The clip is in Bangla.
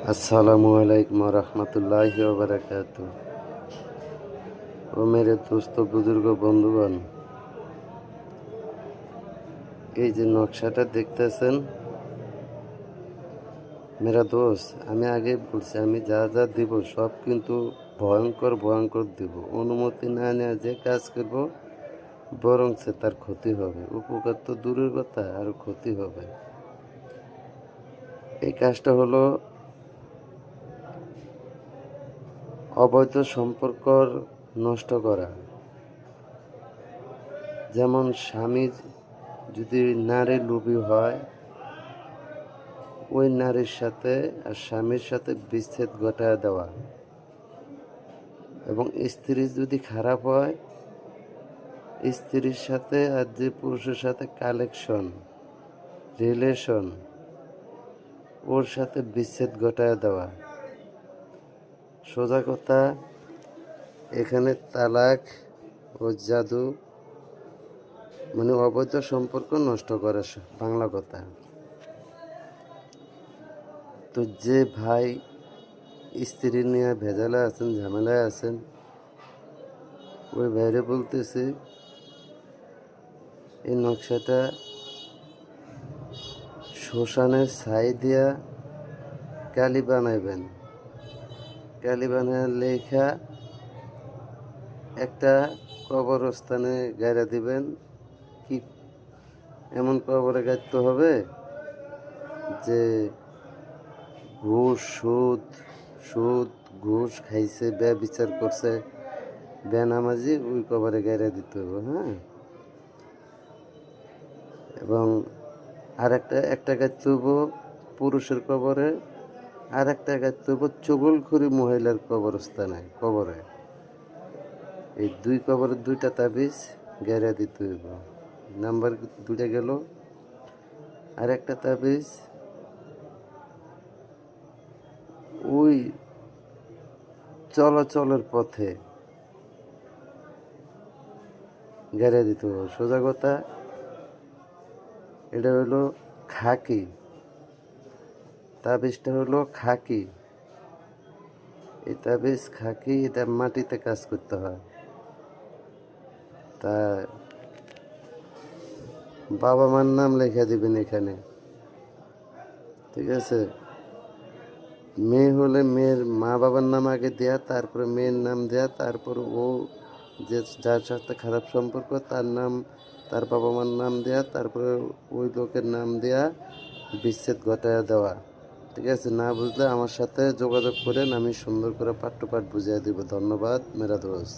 अस्सलामु अलैकुम रहमतुल्लाहि व बाराकातुहू। ও মেরে দোস্ত বুজুর্গ বন্ধুগণ, এই যে নকশাটা দেখতেছেন মেরা দোস্ত, আমি আগে বলছি আমি যা যা দিব সব কিন্তু ভয়ঙ্কর ভয়ঙ্কর দিব। অনুমতি না নেওয়া যে কাজ করব বরং সে তার ক্ষতি হবে, উপকার তো দূরের কথা আর ক্ষতি হবে। এই কাজটা হলো অবৈধ সম্পর্ক নষ্ট করা। যেমন স্বামী যদি নারী লোভী হয়, ওই নারীর সাথে আর স্বামীর সাথে বিচ্ছেদ ঘটায় দেওয়া। এবং স্ত্রী যদি খারাপ হয়, স্ত্রীর সাথে আর যে পুরুষের সাথে কালেকশন রিলেশন, ওর সাথে বিচ্ছেদ ঘটায় দেওয়া। সোজা কথা, এখানে তালাক ও জাদু মানে অবৈধ সম্পর্ক নষ্ট করে, বাংলা কথা। তো যে ভাই স্ত্রী নিয়ে ভেজালে আছেন, ঝামেলায় আছেন, ওই ভাইরে বলতেছে এই নকশাটা শ্মশানের ছাই দিয়া কালি বানাইবেন। কালি বানায় লেখা একটা কবরস্থানে গাড়া দিবেন। কি এমন কবরে গাড়তে হবে যে ঘুষ সুদ ঘুষ খাইছে, ব্যভিচার করছে, বেনামাজি, ওই কবরে গাড়া দিতে হবে। হ্যাঁ, এবং আর একটা গাড়তে হবো পুরুষের কবরে, আর একটা গাড়তে হবো চগলখুরি মহিলার কবরে। এই দুই কবরে দুইটা তাবিজ গাড়া দিতে হইব। নাম্বার দুইটা গেল। আর একটা তাবিজ ওই চলাচলের পথে গাড়া দিতে হবে। সোজা কথা, এটা হলো খাকি তাবিজটা, হলো খাকি। এই তাবিজ খাকি, এটা মাটিতে কাজ করতে হয়। তা বাবা মার নাম লেখা দিবেন এখানে, ঠিক আছে? মেয়ে হলে মেয়ের মা বাবার নাম আগে দেয়া, তারপরে মেয়ের নাম দেয়া, তারপর ও যে যার সাথে খারাপ সম্পর্ক তার নাম, তার বাবা মার নাম দেয়া, তারপরে ওই লোকের নাম দেয়া, বিচ্ছেদ ঘটায় দেওয়া। ঠিক আছে? না বুঝলে আমার সাথে যোগাযোগ করেন, আমি সুন্দর করে পাঠ্য পাঠ বুঝিয়ে দিব। ধন্যবাদ মেরা দোস্ত।